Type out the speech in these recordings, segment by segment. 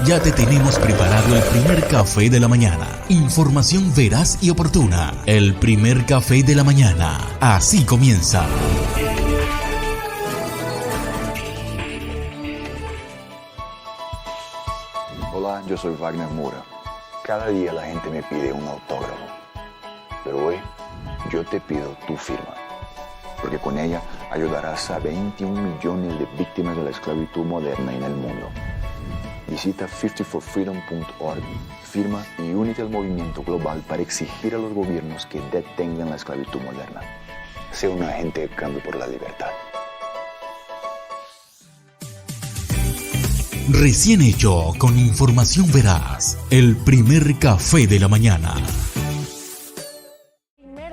Ya te tenemos preparado el primer café de la mañana. Información veraz y oportuna. El primer café de la mañana. Así comienza. Hola, yo soy Wagner Moura. Cada día la gente me pide un autógrafo. Pero hoy yo te pido tu firma. Porque con ella ayudarás a 21 millones de víctimas de la esclavitud moderna en el mundo. Visita 50forfreedom.org, firma y únete al movimiento global para exigir a los gobiernos que detengan la esclavitud moderna. Sé un agente de cambio por la libertad. Recién hecho, con información veraz. El primer café de la mañana.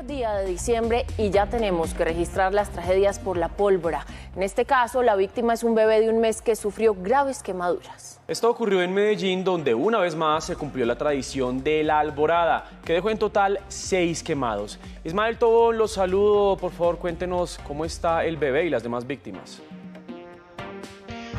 Día de diciembre y ya tenemos que registrar las tragedias por la pólvora. En este caso, la víctima es un bebé de un mes que sufrió graves quemaduras. Esto ocurrió en Medellín, donde una vez más se cumplió la tradición de la alborada, que dejó en total 6 quemados. Ismael Tobón, los saludo. Por favor, cuéntenos cómo está el bebé y las demás víctimas.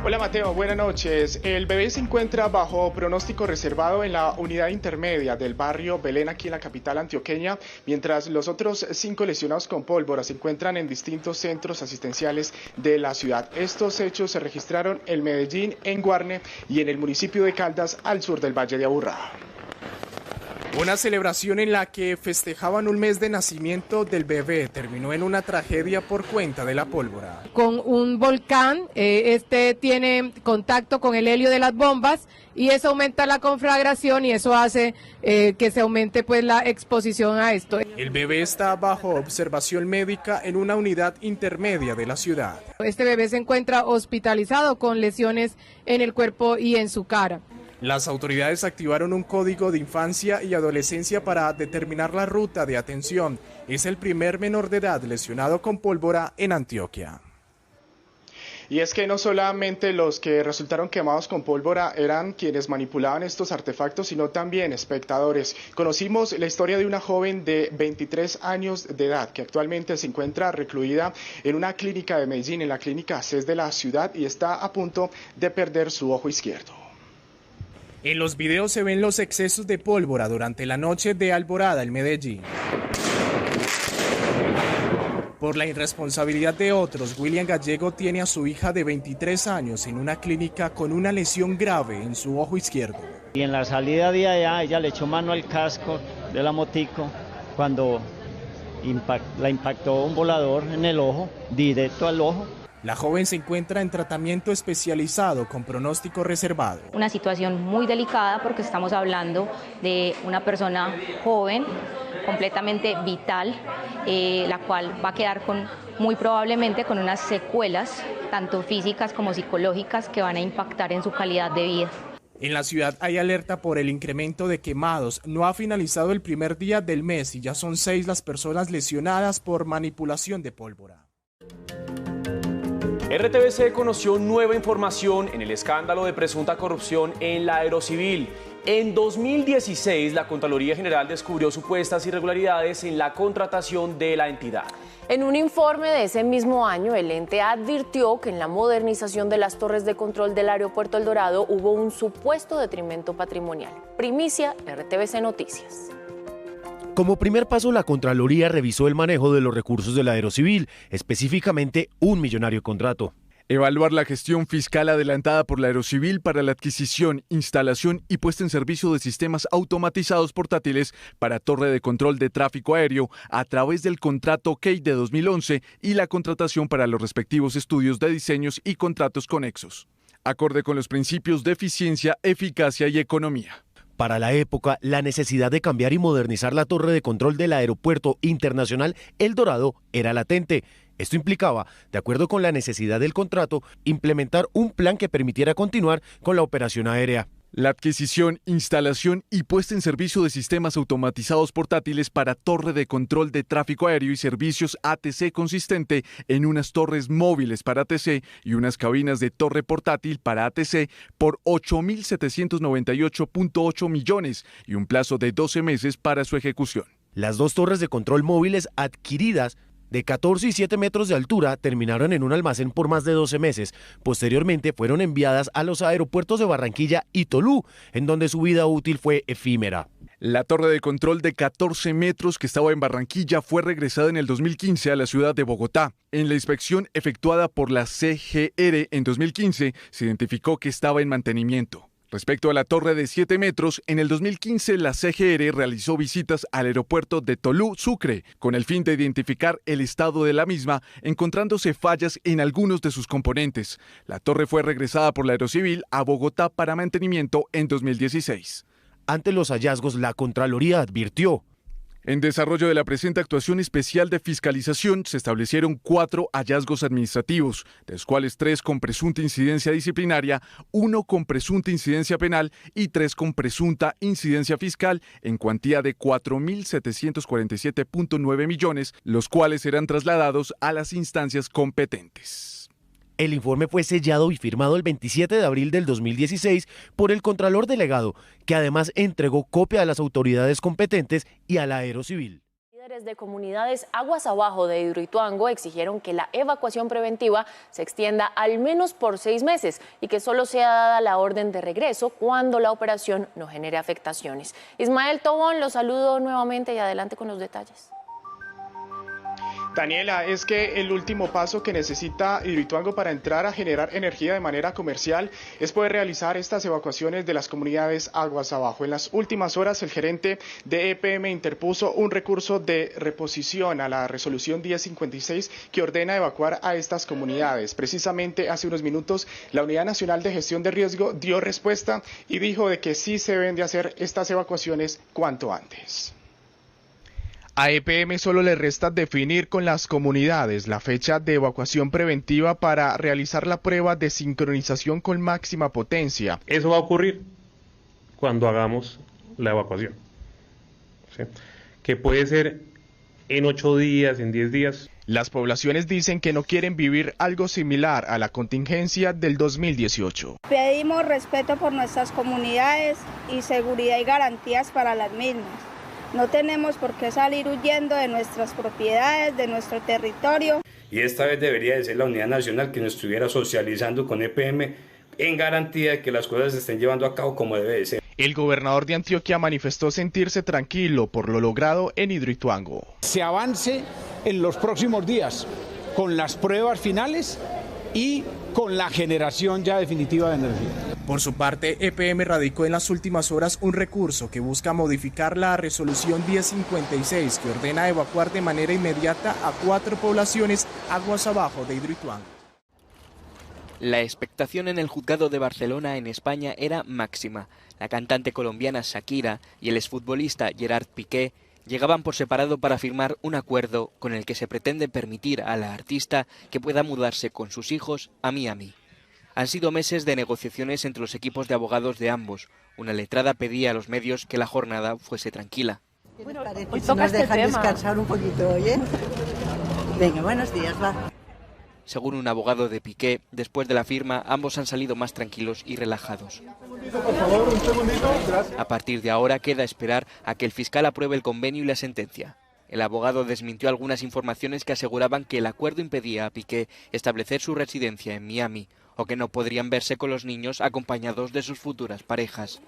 Hola Mateo, buenas noches. El bebé se encuentra bajo pronóstico reservado en la unidad intermedia del barrio Belén, aquí en la capital antioqueña, mientras los otros 5 lesionados con pólvora se encuentran en distintos centros asistenciales de la ciudad. Estos hechos se registraron en Medellín, en Guarne y en el municipio de Caldas, al sur del Valle de Aburrá. Una celebración en la que festejaban un mes de nacimiento del bebé terminó en una tragedia por cuenta de la pólvora. Con un volcán, este tiene contacto con el helio de las bombas y eso aumenta la conflagración y eso hace que se aumente pues la exposición a esto. El bebé está bajo observación médica en una unidad intermedia de la ciudad. Este bebé se encuentra hospitalizado con lesiones en el cuerpo y en su cara. Las autoridades activaron un código de infancia y adolescencia para determinar la ruta de atención. Es el primer menor de edad lesionado con pólvora en Antioquia. Y es que no solamente los que resultaron quemados con pólvora eran quienes manipulaban estos artefactos, sino también espectadores. Conocimos la historia de una joven de 23 años de edad que actualmente se encuentra recluida en una clínica de Medellín, en la clínica CES de la ciudad, y está a punto de perder su ojo izquierdo. En los videos se ven los excesos de pólvora durante la noche de alborada en Medellín. Por la irresponsabilidad de otros, William Gallego tiene a su hija de 23 años en una clínica con una lesión grave en su ojo izquierdo. Y en la salida de allá, ella le echó mano al casco de la motico cuando la impactó un volador en el ojo, directo al ojo. La joven se encuentra en tratamiento especializado con pronóstico reservado. Una situación muy delicada porque estamos hablando de una persona joven, completamente vital, la cual va a quedar muy probablemente con unas secuelas, tanto físicas como psicológicas, que van a impactar en su calidad de vida. En la ciudad hay alerta por el incremento de quemados. No ha finalizado el primer día del mes y ya son 6 las personas lesionadas por manipulación de pólvora. RTVC conoció nueva información en el escándalo de presunta corrupción en la Aerocivil. En 2016, la Contraloría General descubrió supuestas irregularidades en la contratación de la entidad. En un informe de ese mismo año, el ente advirtió que en la modernización de las torres de control del aeropuerto El Dorado hubo un supuesto detrimento patrimonial. Primicia, RTVC Noticias. Como primer paso, la Contraloría revisó el manejo de los recursos de la Aerocivil, específicamente un millonario contrato. Evaluar la gestión fiscal adelantada por la Aerocivil para la adquisición, instalación y puesta en servicio de sistemas automatizados portátiles para torre de control de tráfico aéreo a través del contrato KEI de 2011 y la contratación para los respectivos estudios de diseños y contratos conexos, acorde con los principios de eficiencia, eficacia y economía. Para la época, la necesidad de cambiar y modernizar la torre de control del Aeropuerto Internacional El Dorado era latente. Esto implicaba, de acuerdo con la necesidad del contrato, implementar un plan que permitiera continuar con la operación aérea. La adquisición, instalación y puesta en servicio de sistemas automatizados portátiles para torre de control de tráfico aéreo y servicios ATC consistente en unas torres móviles para ATC y unas cabinas de torre portátil para ATC por 8.798.8 millones y un plazo de 12 meses para su ejecución. Las 2 torres de control móviles adquiridas de 14 y 7 metros de altura terminaron en un almacén por más de 12 meses. Posteriormente fueron enviadas a los aeropuertos de Barranquilla y Tolú, en donde su vida útil fue efímera. La torre de control de 14 metros que estaba en Barranquilla fue regresada en el 2015 a la ciudad de Bogotá. En la inspección efectuada por la CGR en 2015 se identificó que estaba en mantenimiento. Respecto a la torre de 7 metros, en el 2015 la CGR realizó visitas al aeropuerto de Tolú, Sucre, con el fin de identificar el estado de la misma, encontrándose fallas en algunos de sus componentes. La torre fue regresada por la Aerocivil a Bogotá para mantenimiento en 2016. Ante los hallazgos, la Contraloría advirtió: en desarrollo de la presente actuación especial de fiscalización se establecieron 4 hallazgos administrativos, de los cuales 3 con presunta incidencia disciplinaria, 1 con presunta incidencia penal y 3 con presunta incidencia fiscal en cuantía de 4.747.9 millones, los cuales serán trasladados a las instancias competentes. El informe fue sellado y firmado el 27 de abril del 2016 por el Contralor Delegado, que además entregó copia a las autoridades competentes y a la Aerocivil. Líderes de comunidades aguas abajo de Hidroituango exigieron que la evacuación preventiva se extienda al menos por 6 meses y que solo sea dada la orden de regreso cuando la operación no genere afectaciones. Ismael Tobón, los saludo nuevamente y adelante con los detalles. Daniela, es que el último paso que necesita Hidroituango para entrar a generar energía de manera comercial es poder realizar estas evacuaciones de las comunidades aguas abajo. En las últimas horas, el gerente de EPM interpuso un recurso de reposición a la resolución 1056 que ordena evacuar a estas comunidades. Precisamente hace unos minutos, la Unidad Nacional de Gestión de Riesgo dio respuesta y dijo de que sí se deben de hacer estas evacuaciones cuanto antes. A EPM solo le resta definir con las comunidades la fecha de evacuación preventiva para realizar la prueba de sincronización con máxima potencia. Eso va a ocurrir cuando hagamos la evacuación, ¿sí? Que puede ser en 8 días, en 10 días. Las poblaciones dicen que no quieren vivir algo similar a la contingencia del 2018. Pedimos respeto por nuestras comunidades y seguridad y garantías para las mismas. No tenemos por qué salir huyendo de nuestras propiedades, de nuestro territorio. Y esta vez debería de ser la Unidad Nacional que nos estuviera socializando con EPM en garantía de que las cosas se estén llevando a cabo como debe de ser. El gobernador de Antioquia manifestó sentirse tranquilo por lo logrado en Hidroituango. Se avance en los próximos días con las pruebas finales y con la generación ya definitiva de energía. Por su parte, EPM radicó en las últimas horas un recurso que busca modificar la resolución 1056 que ordena evacuar de manera inmediata a 4 poblaciones aguas abajo de Hidroituango. La expectación en el juzgado de Barcelona, en España, era máxima. La cantante colombiana Shakira y el exfutbolista Gerard Piqué llegaban por separado para firmar un acuerdo con el que se pretende permitir a la artista que pueda mudarse con sus hijos a Miami. Han sido meses de negociaciones entre los equipos de abogados de ambos. Una letrada pedía a los medios que la jornada fuese tranquila. Bueno, hoy si nos dejan descansar un poquito hoy, ¿eh? Venga, buenos días, va. Según un abogado de Piqué, después de la firma, ambos han salido más tranquilos y relajados. Por favor, un segundito. Gracias. A partir de ahora queda esperar a que el fiscal apruebe el convenio y la sentencia. El abogado desmintió algunas informaciones que aseguraban que el acuerdo impedía a Piqué establecer su residencia en Miami o que no podrían verse con los niños acompañados de sus futuras parejas.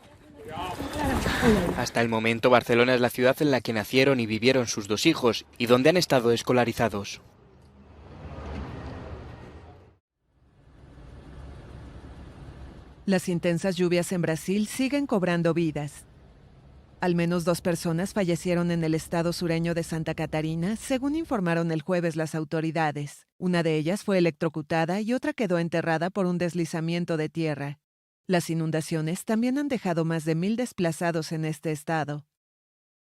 Hasta el momento, Barcelona es la ciudad en la que nacieron y vivieron sus 2 hijos y donde han estado escolarizados. Las intensas lluvias en Brasil siguen cobrando vidas. Al menos 2 personas fallecieron en el estado sureño de Santa Catarina, según informaron el jueves las autoridades. Una de ellas fue electrocutada y otra quedó enterrada por un deslizamiento de tierra. Las inundaciones también han dejado más de 1,000 desplazados en este estado.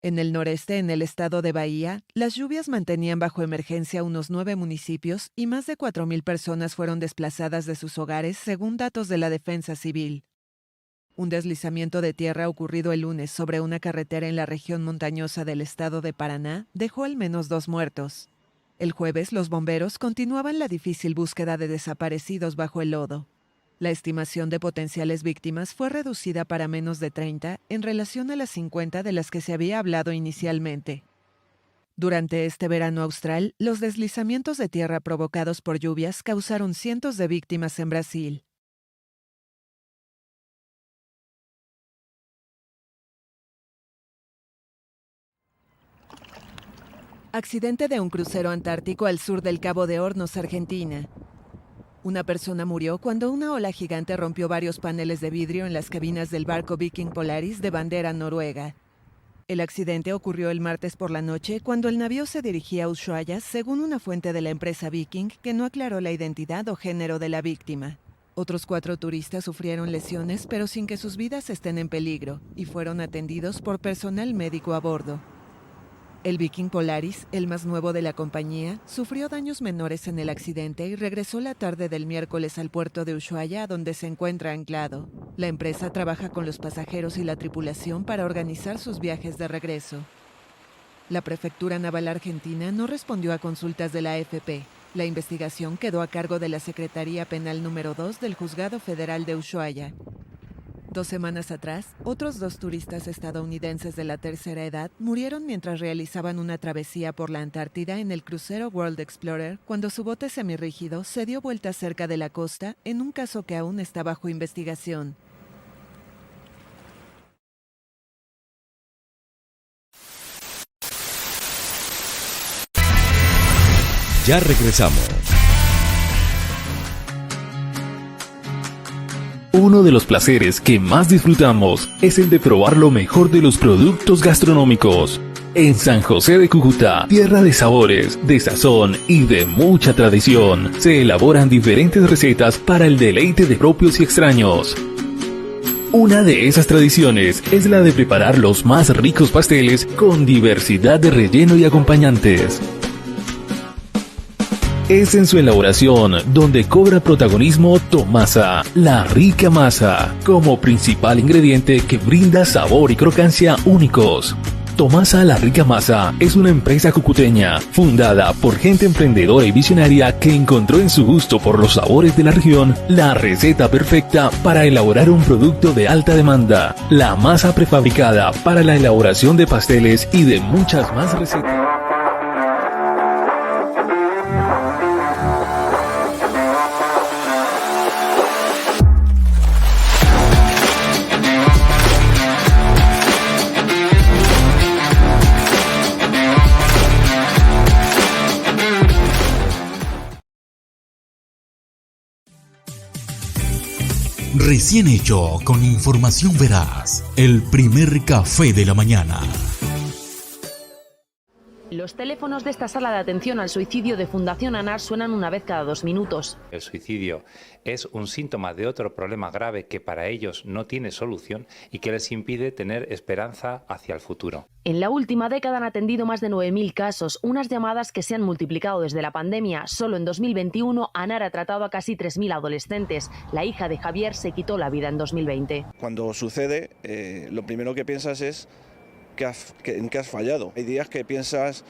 En el noreste, en el estado de Bahía, las lluvias mantenían bajo emergencia unos 9 municipios y más de 4,000 personas fueron desplazadas de sus hogares, según datos de la Defensa Civil. Un deslizamiento de tierra ocurrido el lunes sobre una carretera en la región montañosa del estado de Paraná dejó al menos 2 muertos. El jueves, los bomberos continuaban la difícil búsqueda de desaparecidos bajo el lodo. La estimación de potenciales víctimas fue reducida para menos de 30 en relación a las 50 de las que se había hablado inicialmente. Durante este verano austral, los deslizamientos de tierra provocados por lluvias causaron cientos de víctimas en Brasil. Accidente de un crucero antártico al sur del Cabo de Hornos, Argentina. Una persona murió cuando una ola gigante rompió varios paneles de vidrio en las cabinas del barco Viking Polaris de bandera noruega. El accidente ocurrió el martes por la noche cuando el navío se dirigía a Ushuaia, según una fuente de la empresa Viking, que no aclaró la identidad o género de la víctima. Otros 4 turistas sufrieron lesiones, pero sin que sus vidas estén en peligro, y fueron atendidos por personal médico a bordo. El Viking Polaris, el más nuevo de la compañía, sufrió daños menores en el accidente y regresó la tarde del miércoles al puerto de Ushuaia, donde se encuentra anclado. La empresa trabaja con los pasajeros y la tripulación para organizar sus viajes de regreso. La Prefectura Naval Argentina no respondió a consultas de la AFP. La investigación quedó a cargo de la Secretaría Penal número 2 del Juzgado Federal de Ushuaia. 2 semanas atrás, otros 2 turistas estadounidenses de la tercera edad murieron mientras realizaban una travesía por la Antártida en el crucero World Explorer cuando su bote semirrígido se dio vuelta cerca de la costa en un caso que aún está bajo investigación. Ya regresamos. Uno de los placeres que más disfrutamos es el de probar lo mejor de los productos gastronómicos. En San José de Cúcuta, tierra de sabores, de sazón y de mucha tradición, se elaboran diferentes recetas para el deleite de propios y extraños. Una de esas tradiciones es la de preparar los más ricos pasteles con diversidad de relleno y acompañantes. Es en su elaboración donde cobra protagonismo Tomasa, la rica masa, como principal ingrediente que brinda sabor y crocancia únicos. Tomasa, la rica masa, es una empresa cucuteña, fundada por gente emprendedora y visionaria que encontró en su gusto por los sabores de la región la receta perfecta para elaborar un producto de alta demanda, la masa prefabricada para la elaboración de pasteles y de muchas más recetas. Recién hecho, con información veraz, el primer café de la mañana. Los teléfonos de esta sala de atención al suicidio de Fundación ANAR suenan una vez cada 2 minutos. El suicidio es un síntoma de otro problema grave que para ellos no tiene solución y que les impide tener esperanza hacia el futuro. En la última década han atendido más de 9.000 casos, unas llamadas que se han multiplicado desde la pandemia. Solo en 2021 ANAR ha tratado a casi 3.000 adolescentes. La hija de Javier se quitó la vida en 2020. Cuando sucede, lo primero que piensas es en qué has fallado. Hay días que piensas,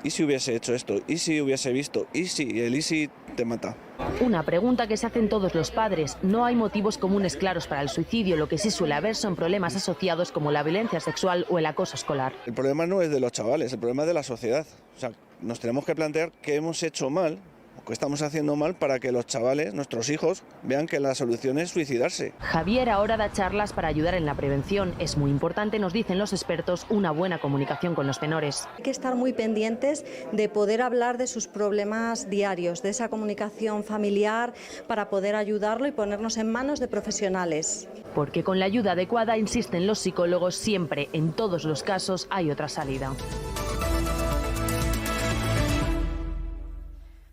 ¿y si hubiese hecho esto? ¿Y si hubiese visto? ¿Y si? El ¿y si te mata? Una pregunta que se hacen todos los padres. No hay motivos comunes claros para el suicidio. Lo que sí suele haber son problemas asociados como la violencia sexual o el acoso escolar. El problema no es de los chavales, el problema es de la sociedad. O sea, nos tenemos que plantear qué hemos hecho mal, o qué estamos haciendo mal para que los chavales, nuestros hijos, vean que la solución es suicidarse. Javier ahora da charlas para ayudar en la prevención. Es muy importante, nos dicen los expertos, una buena comunicación con los menores. Hay que estar muy pendientes de poder hablar de sus problemas diarios, de esa comunicación familiar, para poder ayudarlo y ponernos en manos de profesionales. Porque con la ayuda adecuada, insisten los psicólogos, siempre, en todos los casos, hay otra salida.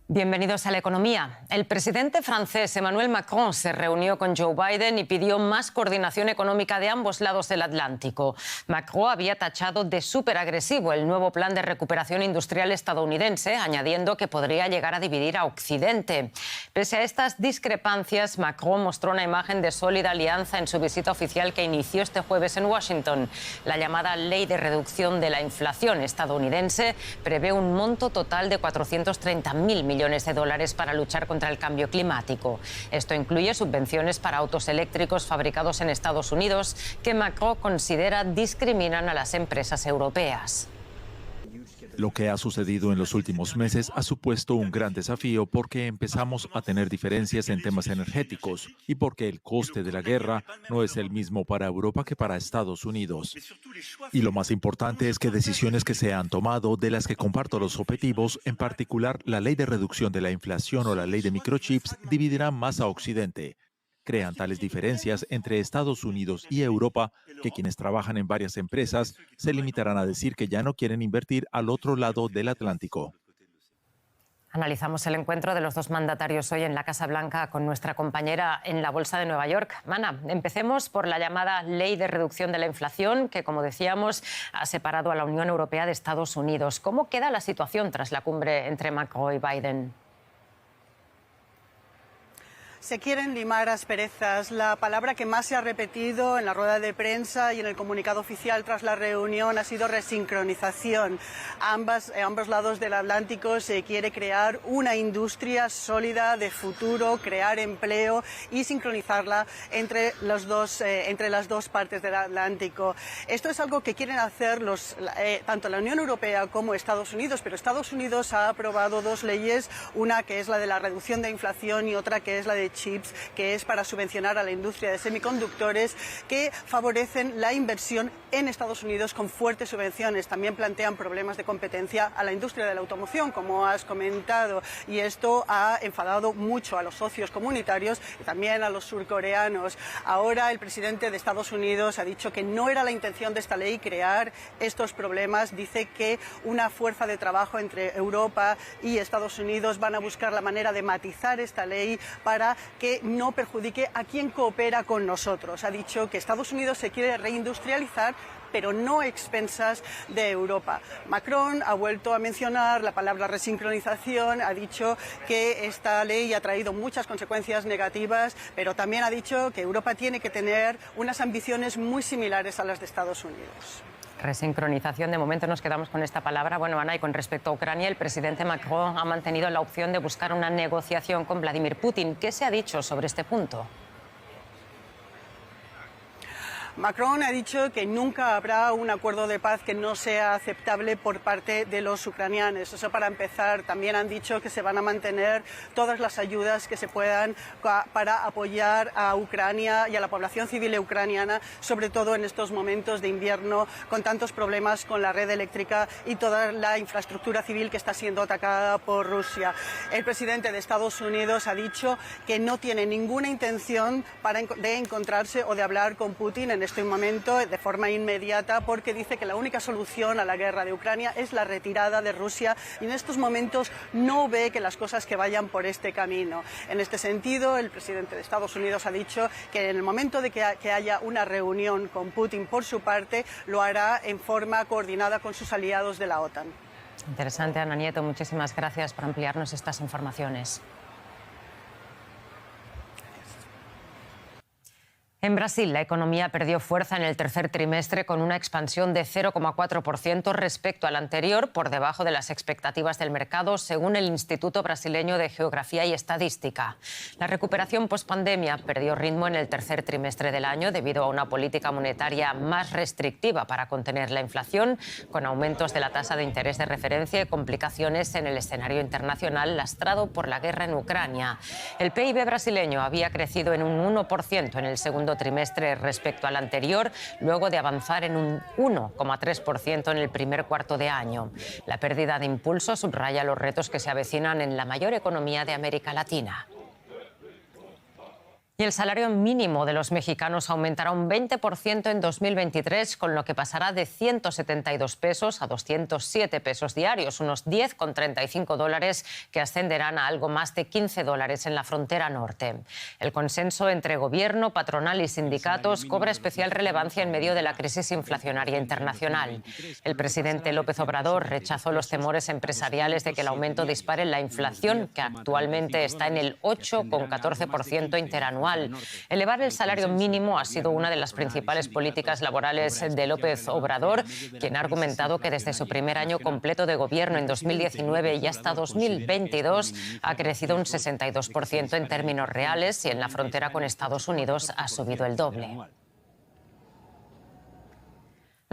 Bienvenidos a la economía. El presidente francés Emmanuel Macron se reunió con Joe Biden y pidió más coordinación económica de ambos lados del Atlántico. Macron había tachado de superagresivo el nuevo plan de recuperación industrial estadounidense, añadiendo que podría llegar a dividir a Occidente. Pese a estas discrepancias, Macron mostró una imagen de sólida alianza en su visita oficial que inició este jueves en Washington. La llamada Ley de Reducción de la Inflación estadounidense prevé un monto total de 430.000 millones de dólares para luchar contra el cambio climático. Esto incluye subvenciones para autos eléctricos fabricados en Estados Unidos que Macron considera discriminan a las empresas europeas. Lo que ha sucedido en los últimos meses ha supuesto un gran desafío porque empezamos a tener diferencias en temas energéticos y porque el coste de la guerra no es el mismo para Europa que para Estados Unidos. Y lo más importante es que decisiones que se han tomado, de las que comparto los objetivos, en particular la ley de reducción de la inflación o la ley de microchips, dividirán más a Occidente. Crean tales diferencias entre Estados Unidos y Europa que quienes trabajan en varias empresas se limitarán a decir que ya no quieren invertir al otro lado del Atlántico. Analizamos el encuentro de los dos mandatarios hoy en la Casa Blanca con nuestra compañera en la Bolsa de Nueva York. Mana, empecemos por la llamada Ley de Reducción de la Inflación, que, como decíamos, ha separado a la Unión Europea de Estados Unidos. ¿Cómo queda la situación tras la cumbre entre Macron y Biden? Se quieren limar asperezas. La palabra que más se ha repetido en la rueda de prensa y en el comunicado oficial tras la reunión ha sido resincronización. A ambos lados del Atlántico se quiere crear una industria sólida de futuro, crear empleo y sincronizarla entre las dos partes del Atlántico. Esto es algo que quieren hacer tanto la Unión Europea como Estados Unidos, pero Estados Unidos ha aprobado dos leyes, una que es la de la reducción de inflación y otra que es la de chips, que es para subvencionar a la industria de semiconductores, que favorecen la inversión en Estados Unidos con fuertes subvenciones. También plantean problemas de competencia a la industria de la automoción, como has comentado, y esto ha enfadado mucho a los socios comunitarios y también a los surcoreanos. Ahora el presidente de Estados Unidos ha dicho que no era la intención de esta ley crear estos problemas. Dice que una fuerza de trabajo entre Europa y Estados Unidos van a buscar la manera de matizar esta ley para que no perjudique a quien coopera con nosotros. Ha dicho que Estados Unidos se quiere reindustrializar, pero no a expensas de Europa. Macron ha vuelto a mencionar la palabra resincronización, ha dicho que esta ley ha traído muchas consecuencias negativas, pero también ha dicho que Europa tiene que tener unas ambiciones muy similares a las de Estados Unidos. Resincronización, de momento nos quedamos con esta palabra. Bueno, Ana, y con respecto a Ucrania, el presidente Macron ha mantenido la opción de buscar una negociación con Vladimir Putin. ¿Qué se ha dicho sobre este punto? Macron ha dicho que nunca habrá un acuerdo de paz que no sea aceptable por parte de los ucranianos. Eso para empezar. También han dicho que se van a mantener todas las ayudas que se puedan para apoyar a Ucrania y a la población civil ucraniana, sobre todo en estos momentos de invierno, con tantos problemas con la red eléctrica y toda la infraestructura civil que está siendo atacada por Rusia. El presidente de Estados Unidos ha dicho que no tiene ninguna intención de encontrarse o de hablar con Putin en este momento de forma inmediata, porque dice que la única solución a la guerra de Ucrania es la retirada de Rusia y en estos momentos no ve que las cosas que vayan por este camino. En este sentido, el presidente de Estados Unidos ha dicho que en el momento de que haya una reunión con Putin por su parte, lo hará en forma coordinada con sus aliados de la OTAN. Interesante, Ana Nieto. Muchísimas gracias por ampliarnos estas informaciones. En Brasil, la economía perdió fuerza en el tercer trimestre con una expansión de 0,4% respecto al anterior, por debajo de las expectativas del mercado, según el Instituto Brasileño de Geografía y Estadística. La recuperación pospandemia perdió ritmo en el tercer trimestre del año debido a una política monetaria más restrictiva para contener la inflación, con aumentos de la tasa de interés de referencia y complicaciones en el escenario internacional lastrado por la guerra en Ucrania. El PIB brasileño había crecido en un 1% en el segundo trimestre respecto al anterior, luego de avanzar en un 1,3% en el primer cuarto de año. La pérdida de impulso subraya los retos que se avecinan en la mayor economía de América Latina. Y el salario mínimo de los mexicanos aumentará un 20% en 2023, con lo que pasará de 172 pesos a 207 pesos diarios, unos $10,35, que ascenderán a algo más de $15 en la frontera norte. El consenso entre gobierno, patronal y sindicatos cobra especial relevancia en medio de la crisis inflacionaria internacional. El presidente López Obrador rechazó los temores empresariales de que el aumento dispare la inflación, que actualmente está en el 8,14% interanual. Elevar el salario mínimo ha sido una de las principales políticas laborales de López Obrador, quien ha argumentado que desde su primer año completo de gobierno en 2019 y hasta 2022 ha crecido un 62% en términos reales y en la frontera con Estados Unidos ha subido el doble.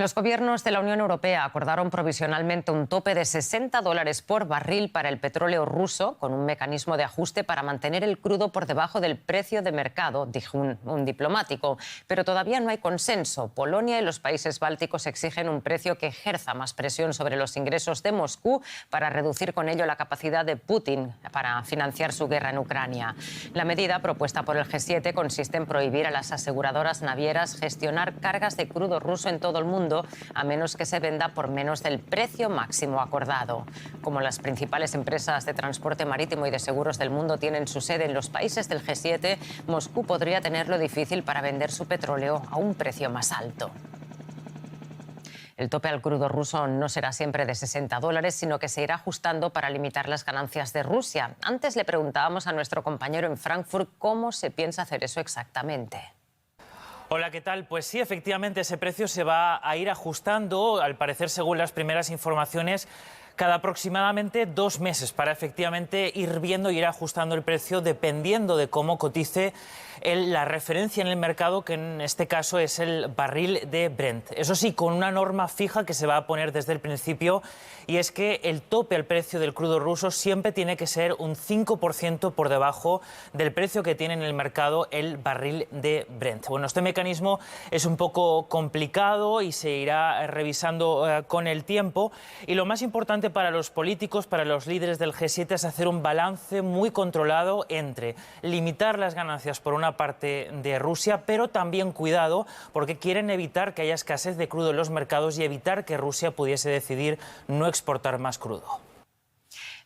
Los gobiernos de la Unión Europea acordaron provisionalmente un tope de $60 por barril para el petróleo ruso, con un mecanismo de ajuste para mantener el crudo por debajo del precio de mercado, dijo un diplomático. Pero todavía no hay consenso. Polonia y los países bálticos exigen un precio que ejerza más presión sobre los ingresos de Moscú para reducir con ello la capacidad de Putin para financiar su guerra en Ucrania. La medida propuesta por el G7 consiste en prohibir a las aseguradoras navieras gestionar cargas de crudo ruso en todo el mundo, a menos que se venda por menos del precio máximo acordado. Como las principales empresas de transporte marítimo y de seguros del mundo tienen su sede en los países del G7, Moscú podría tenerlo difícil para vender su petróleo a un precio más alto. El tope al crudo ruso no será siempre de $60, sino que se irá ajustando para limitar las ganancias de Rusia. Antes le preguntábamos a nuestro compañero en Frankfurt cómo se piensa hacer eso exactamente. Hola, ¿qué tal? Pues sí, efectivamente ese precio se va a ir ajustando, al parecer, según las primeras informaciones, cada aproximadamente 2 meses para efectivamente ir viendo y ir ajustando el precio dependiendo de cómo cotice la referencia en el mercado, que en este caso es el barril de Brent. Eso sí, con una norma fija que se va a poner desde el principio, y es que el tope al precio del crudo ruso siempre tiene que ser un 5% por debajo del precio que tiene en el mercado el barril de Brent. Bueno, este mecanismo es un poco complicado y se irá revisando con el tiempo, y lo más importante para los políticos, para los líderes del G7, es hacer un balance muy controlado entre limitar las ganancias por una parte de Rusia, pero también cuidado, porque quieren evitar que haya escasez de crudo en los mercados y evitar que Rusia pudiese decidir no exportar más crudo.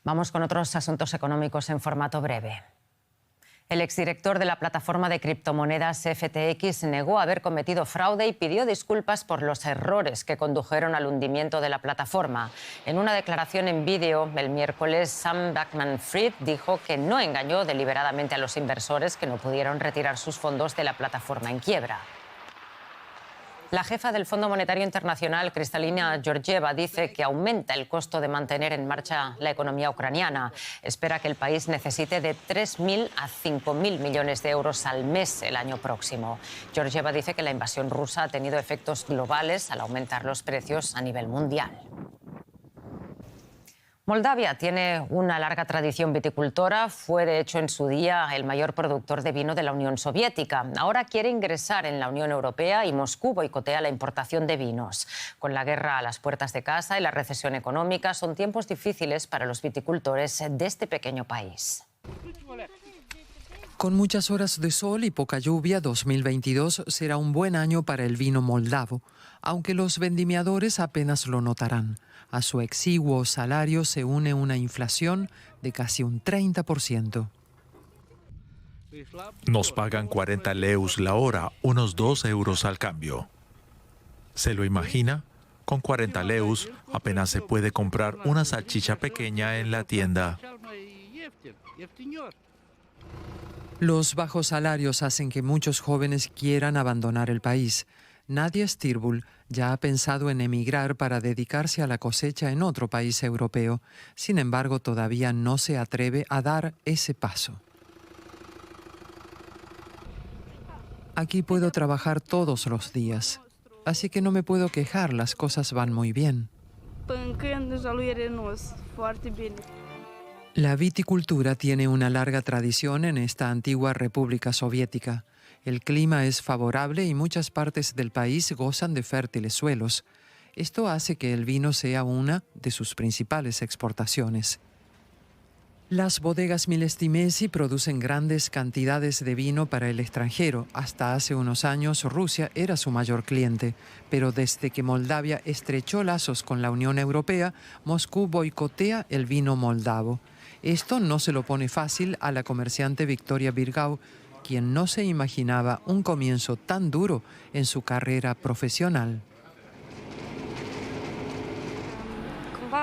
Vamos con otros asuntos económicos en formato breve. El exdirector de la plataforma de criptomonedas FTX negó haber cometido fraude y pidió disculpas por los errores que condujeron al hundimiento de la plataforma. En una declaración en vídeo el miércoles, Sam Bankman-Fried dijo que no engañó deliberadamente a los inversores que no pudieron retirar sus fondos de la plataforma en quiebra. La jefa del Fondo Monetario Internacional, Kristalina Georgieva, dice que aumenta el costo de mantener en marcha la economía ucraniana. Espera que el país necesite de 3.000 a 5.000 millones de euros al mes el año próximo. Georgieva dice que la invasión rusa ha tenido efectos globales al aumentar los precios a nivel mundial. Moldavia tiene una larga tradición viticultora. Fue, de hecho, en su día el mayor productor de vino de la Unión Soviética. Ahora quiere ingresar en la Unión Europea y Moscú boicotea la importación de vinos. Con la guerra a las puertas de casa y la recesión económica, son tiempos difíciles para los viticultores de este pequeño país. Con muchas horas de sol y poca lluvia, 2022 será un buen año para el vino moldavo, aunque los vendimiadores apenas lo notarán. A su exiguo salario se une una inflación de casi un 30%. Nos pagan 40 leus la hora, unos 2 euros al cambio. ¿Se lo imagina? Con 40 leus apenas se puede comprar una salchicha pequeña en la tienda. Los bajos salarios hacen que muchos jóvenes quieran abandonar el país. Nadia Stirbul ya ha pensado en emigrar para dedicarse a la cosecha en otro país europeo. Sin embargo, todavía no se atreve a dar ese paso. Aquí puedo trabajar todos los días, así que no me puedo quejar, las cosas van muy bien. La viticultura tiene una larga tradición en esta antigua República Soviética. El clima es favorable y muchas partes del país gozan de fértiles suelos. Esto hace que el vino sea una de sus principales exportaciones. Las bodegas Milestimesi producen grandes cantidades de vino para el extranjero. Hasta hace unos años Rusia era su mayor cliente, pero desde que Moldavia estrechó lazos con la Unión Europea, Moscú boicotea el vino moldavo. Esto no se lo pone fácil a la comerciante Victoria Virgau, quien no se imaginaba un comienzo tan duro en su carrera profesional.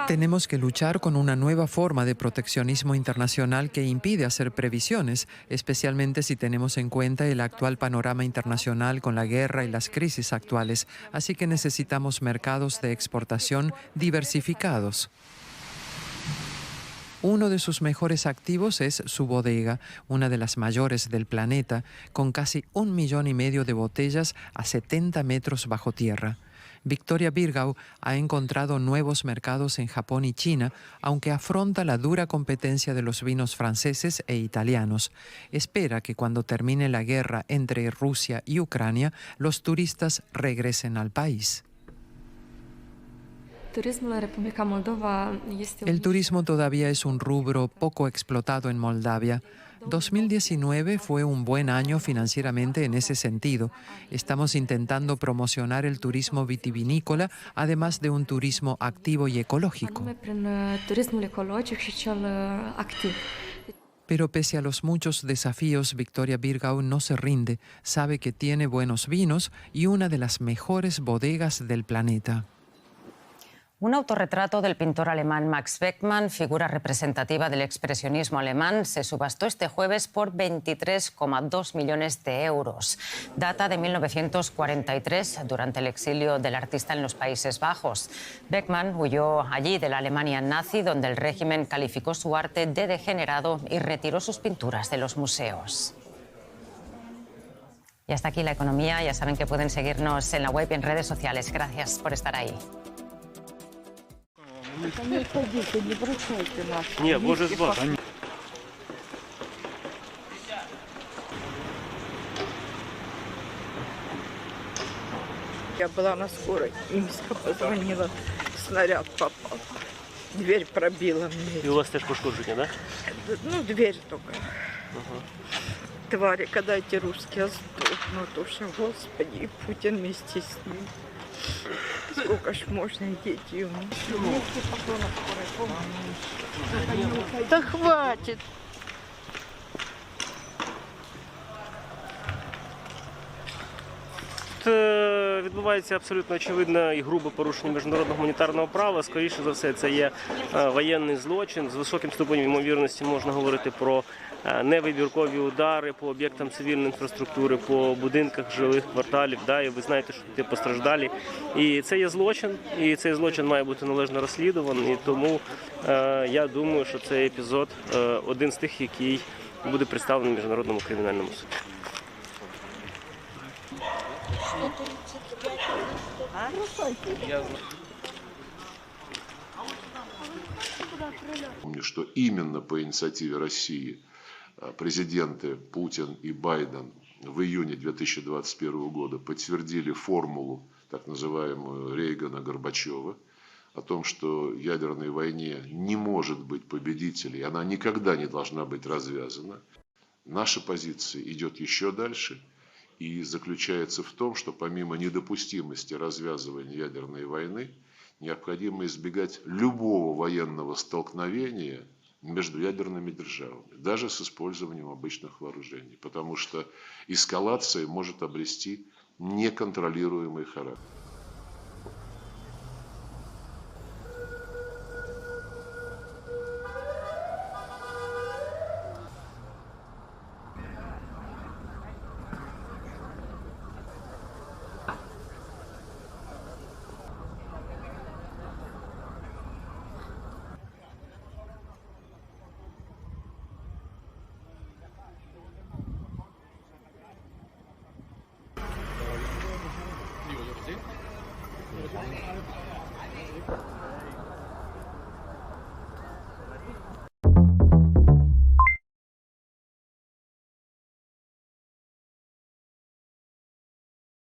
Tenemos que luchar con una nueva forma de proteccionismo internacional que impide hacer previsiones, especialmente si tenemos en cuenta el actual panorama internacional con la guerra y las crisis actuales. Así que necesitamos mercados de exportación diversificados. Uno de sus mejores activos es su bodega, una de las mayores del planeta, con casi 1,5 millones de botellas a 70 metros bajo tierra. Victoria Birgau ha encontrado nuevos mercados en Japón y China, aunque afronta la dura competencia de los vinos franceses e italianos. Espera que cuando termine la guerra entre Rusia y Ucrania, los turistas regresen al país. El turismo todavía es un rubro poco explotado en Moldavia. 2019 fue un buen año financieramente en ese sentido. Estamos intentando promocionar el turismo vitivinícola, además de un turismo activo y ecológico. Pero pese a los muchos desafíos, Victoria Birgau no se rinde. Sabe que tiene buenos vinos y una de las mejores bodegas del planeta. Un autorretrato del pintor alemán Max Beckmann, figura representativa del expresionismo alemán, se subastó este jueves por 23,2 millones de euros. Data de 1943, durante el exilio del artista en los Países Bajos. Beckmann huyó allí de la Alemania nazi, donde el régimen calificó su arte de degenerado y retiró sus pinturas de los museos. Y hasta aquí la economía. Ya saben que pueden seguirnos en la web y en redes sociales. Gracias por estar ahí. Не, боже с вас. Я была на скорой, Имска позвонила, снаряд попал, дверь пробила мне. И у вас тоже пошкодження, да? Ну, дверь только. Твари, когда эти русские сдохнут, уж, Господи, Путин вместе с ним. Сколько ж можно дети ему? Да хватит! Відбувається абсолютно очевидне і грубе порушення міжнародного гуманітарного права. Скоріше за все, це є воєнний злочин. З високим ступенем ймовірності можна говорити про невибіркові удари по об'єктам цивільної інфраструктури, по будинках жилих кварталів. Да, і ви знаєте, що тут постраждалі. І це є злочин, і цей злочин має бути належно розслідуваний. І тому я думаю, що цей епізод один з тих, який буде представлений Міжнародному кримінальному суді. Помню, что именно по инициативе России президенты Путин и Байден в июне 2021 года подтвердили формулу, так называемую Рейгана-Горбачева, о том, что в ядерной войне не может быть победителей, она никогда не должна быть развязана. Наша позиция идет еще дальше и заключается в том, что помимо недопустимости развязывания ядерной войны, необходимо избегать любого военного столкновения между ядерными державами, даже с использованием обычных вооружений, потому что эскалация может обрести неконтролируемый характер. Thank you.